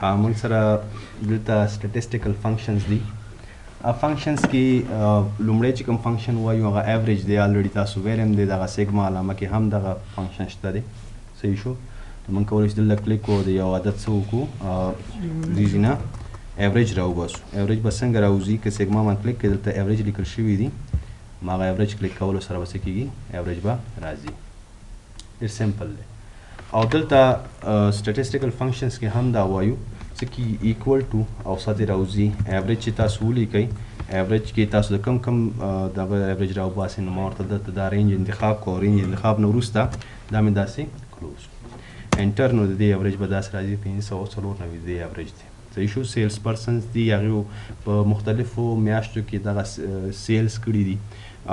ها موږ سره دلته statistical functions دي. functions کې لومړی چې کوم فنکشن وایو هغه ایوریج دی. الریډي تاسو ویل هم دی دغه سیګما علامه کې هم دغه فنکشن شته دی. صحیح شو. موږ کولی شو دلته کلیک کوو د یو عدد څه وکړو دې ځینه ایوریج راوباسو. ایوریج به څنګه راوځي که سیګما باندې کلیک کړئ دلته ایوریج لیکل شوي دي. هغه ایوریج کلیک کولو سره به څه کېږي ایوریج به راځي. ډېر سمپل دی. او دلته statistical functions کې هم دا وایو څه کې equal to اوسط راوځي. ایوریج چې تاسو ولیکئ ایوریج کې تاسو د کم دغه ایوریج راوباسئ نو ما ورته دلته دا رینج انتخاب کړو. رینج انتخاب نه وروسته دا مې داسې کلوز انټر نو د دې ایوریج به داسې راځي 594 د ایوریج دی. صحیح شو. سیلز پرسنز دي هغې په مختلفو میاشتو کې دغه سیلز کړي دي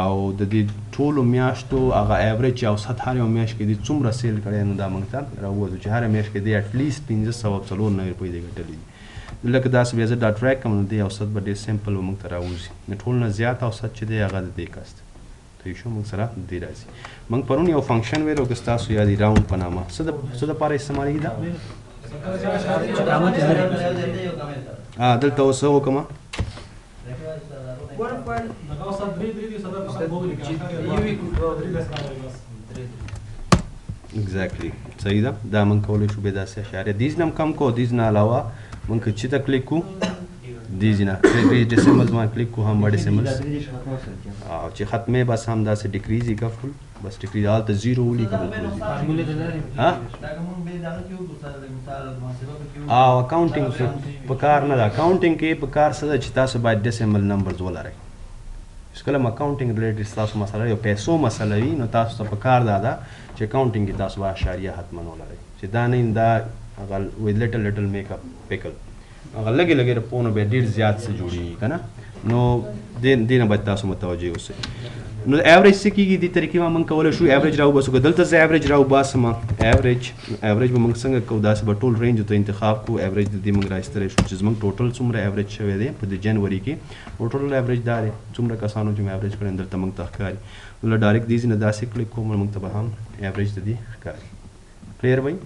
او د دې ټولو میاشتو هغه ایوریج اوسط هر یو میاشت کې دي څومره سیل کړی نو دا موږ ته راووتو چې هره میاشت کې دی اټلیسټ 594 روپۍ دې ګټلي دي. لکه داسې بیا زه دا ټریک کړم نو دې اوسط به ډېر سمپل به موږ ته راوځي. د ټولو نه زیات اوسط چې دی هغه د دې کس دی. صحیح شو. موږ سره دې راځي. موږ پرون یو فنکشن ویلو که ستاسو یاد وي راوند په نامه څه دپاره استعمالېږي دا دلته اوس څه وکړمه exactly صحیح ده. دا موږ کولی شو بیا داسې اشاریه دیز نه هم کم کو دیز نه علاوه موږ که چې ته کلیک کړو دیز نه ډیسیملز باندې کلیک کړو هم به ډیسیملز چې ختمې بس هم داسې ډیکریز یې کا فل بس ډیکریز هلته زیرو ولیکه اکاونټینګ په کار نه ده. اکاونټینګ کې په کار څه ده چې تاسو باید ډیسیمل نمبرز ولرئ. چې کله هم اکاونټینګ ریلیټډ ستاسو مسله یو پیسو مسله وي نو تاسو ته په کار دا ده چې اکاونټینګ کې تاسو به اشاریه حتما ولرئ چې دا نه دا هغه with little make up pickle هغه لږې رپونه به ډېر زیات څه جوړېږي که نه نو دې نه باید تاسو متوجه اوسئ. نو ایوریج څه کېږي دې طریقې به موږ کولی شو ایوریج راوباسو. که دلته زه ایوریج راوباسم ایوریج به موږ څنګه کوو داسې به ټول رینج ته انتخاب کوو. ایوریج د دې موږ راایستلی شو چې زموږ ټوټل څومره ایوریج شوی دی په د جنوري کې او ټوټل ایوریج دا دی څومره کسانو چې مې ایوریج کړی دلته موږ ته ښکاري. نو له ډایرکټ دې ځینې داسې کلیک کوو موږ ته به هم ایوریج د دې ښکاري. کلیر وایي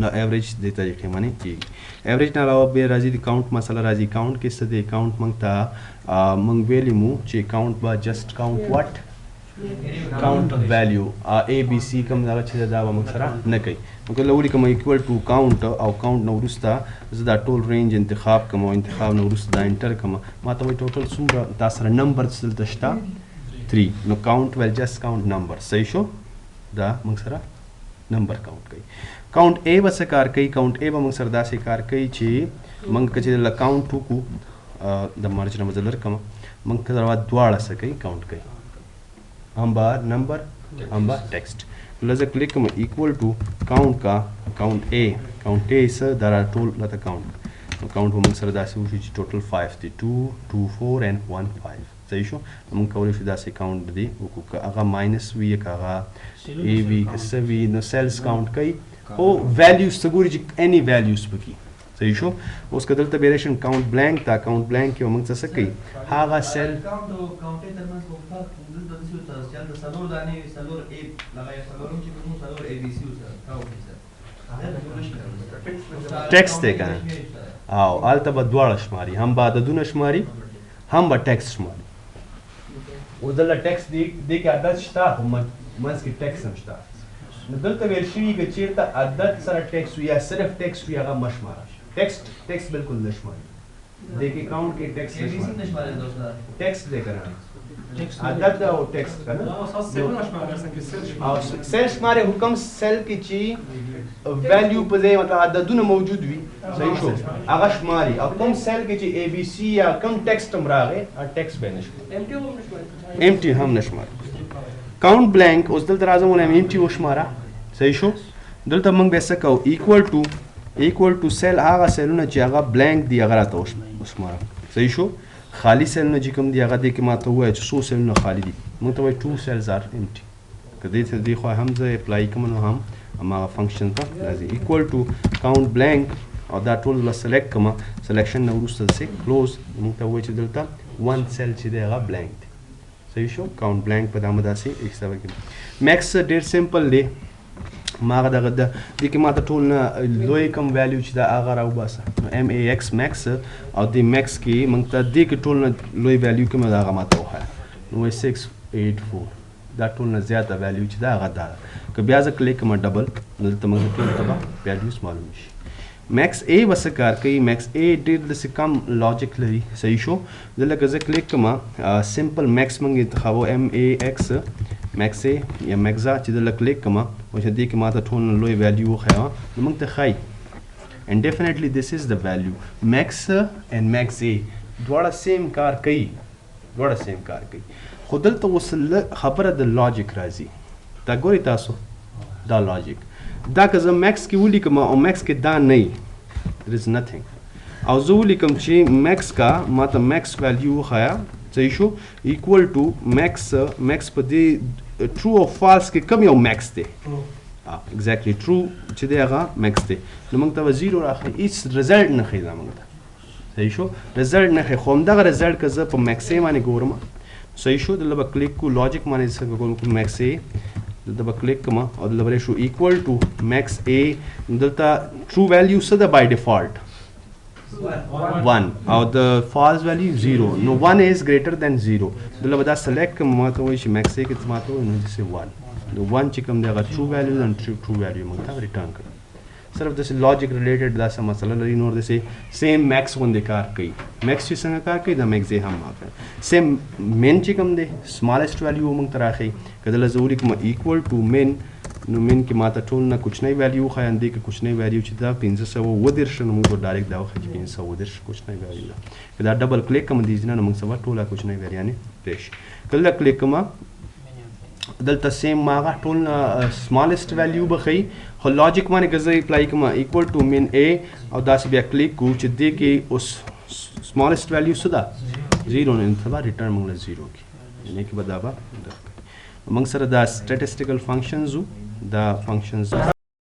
نو ایوریج دې طریقې باندې کېږي. ایوریج نه علاوه بیا راځي د کاونټ مسله راځي. کاونټ کې څه دی کاونټ موږ ته موږ ویلي مو چې کاونټ به جسټ کاونټ واټ کاونټ ویلیو اے بي سی کوم دغه چې دا به موږ سره نه کوي. نو کله ولیکم ایکول ټو کاونټ او کاونټ نه وروسته زه دا ټول رینج انتخاب کوم او انتخاب نه وروسته دا انټر کوم ما ته وایي ټوټل څومره تا سره نمبرز دلته شته 3 نو کاونټ ویل جسټ کاونټ نمبر. صحیح شو. دا موږ سره نمبر کاونټ کوي. کاونټ اے به څه کار کوي کاونټ اے به موږ سره داسې کار کوي چې موږ که چې دلته کاونټ وکړو د مارجن نه به زه لر کړم موږ ته دواړه څه کوي کاونټ کوي هم به نمبر هم به ټیکسټ. لږ زه کلیک کوم ایکول ټو کاونټ کا کاونټ اے څه دا ټول راته کاونټ کاونټ به موږ سره داسې وشي چې ټوټل 5 دی 2 2 4 and 1 5. صحیح شو. موږ کولی شو داسې کاونټ دی وکړو که هغه ماینس وي که هغه ای وي که څه وي نو سیلز کاونټ کوي او ویلیوز ته ګوري چې اني ویلیوز پکې. صحیح شو. اوس که دلته بیا راشم کاونټ بلانک ته کاونټ بلانک کې موږ څه کوي هغه سیل ټیکسټ دی که نه او هلته به دواړه شماري هم به عددونه شماري هم به ټیکسټ شماري. اوس دلته ټیکسټ دې کې عدد شته خو منځ کې ټیکسټ هم شته. نو دلته ویل شوي که چېرته عدد سره ټیکسټ وي یا صرف ټیکسټ وي هغه مه شماره. ټیکسټ بالکل نه شماري. دې کې کاونټ کې ټیکسټ نه شماري. ټیکسټ دی که نه عدد او ټیکسټ که نه او سیل شماري حکم سیل کې چې ویلیو په ځای مطلب عددونه موجود وي. صحیح شو. هغه شماري او کوم سیل کې چې اے بي سی یا کوم ټیکسټ هم راغی ټیکسټ به یې نه شماري. امټي هم نه شماري. کاونټ بلانک اوس دلته راځم وایم امټي وشماره. صحیح شو. دلته موږ بیا څه کوو ایکول ټو سیل هغه سیلونه چې هغه بلانک دي هغه راته وشماره. صحیح شو. خالی سیلونه چې کوم دي هغه دې کې ما ته ووایه چې څو سیلونه خالي دي موږ ته وایي 2 cells are empty. که دې ته دې خوا هم زه اپلای کوم نو هم هماغه فنکشن ته راځي. ایکول ټو کاونټ بلانک او دا ټول به سلیکټ کړم سلیکشن نه وروسته سې کلوز موږ ته ووایي چې دلته 1 cell چې دی هغه بلانک دی. صحیح شو. کاونټ بلانک په دامه داسې حساب کې میکس ډېر سمپل دی ما دغه د دې کې ماته ټول نه لوی کم ویلیو چې دا هغه راوباسه ام ای ایکس میکس او د میکس کې موږ ته دې کې ټول نه لوی ویلیو کوم دا هغه ماته وښایه نو 684 دا ټول نه زیاته ویلیو چې دا هغه دا که بیا زه کلیک کوم ډبل دلته موږ ټول ته به ویلیوز معلوم شي میکس ای وسه کار کوي میکس ای ډېر داسې کم لاجیک لري صحیح شو زه لکه زه کلیک کوم سمپل میکس موږ انتخابو ام ای ایکس میکس ای یا میکزا چې دلته کلیک کوم او چې دې کې ماته ټول نه لوی ویلیو وښایه نو موږ ته ښایي and definitely this is the value max and max a دواړه سیم کار کوي خو دلته اوس خبره د لاجیک راځي دا ګورئ تاسو دا لاجیک دا که زه میکس کې ولیکم او میکس کې دا نه there is nothing او زه ولیکم چې میکس کا ماته میکس ویلیو وښایه صحیح شو equal to max په دې true او false کې کوم یو میکس دی exactly true چې دی هغه میکس دی نو موږ ته به 0 راښیي هیڅ رزلټ نه ښیي دا موږ ته صحیح شو رزلټ نه ښیي خو همدغه رزلټ که زه په میکس ای باندې ګورم صحیح شو دلته به کلیک کو لاجیک باندې څنګه کوم میکس ای دلته به کلیک کوم او دلته به شو equal to max a دلته true value څه ده by default 1 او the false value 0 no 1 is greater than 0 دلته به دا select کوم ماته وایي چې max a کې ماته وایي نو داسې 1 نو 1 چې کوم دی هغه true value and true value موږ ته return کوي صرف داسې لاجیک ریلیټډ دا څه مسله لري نور داسې سیم میکس غوندې کار کوي میکس چې څنګه کار کوي دا میکس یې هم ما کوي سیم مین چې کوم دی سمالسټ ویلیو موږ ته راښیي که دله زه ولیکم equal to min نو min کې ماته ټول نه کوچنی ویلیو وښایي دې کې کوچنی ویلیو چې دا 530 نو موږ ډایرکټ دا وښایي چې 530 کوچنی ویلیو ده که دا ډبل کلیک کوم دې نه موږ سبا ټوله کوچنی ویلیانې پېښ کله کلیک کوم دلته سیم ماغه ټول سمالسټ ویلیو به ښیي خو لاجیک باندې که زه اپلای کوم equal to min a او داسې بیا کلیک کوو چې دې کې اوس سمالسټ ویلیو څه ده 0 نو سبا ریټرن موږ له 0 کړي یعنې کې به دا به موږ سره دا statistical functions دا functions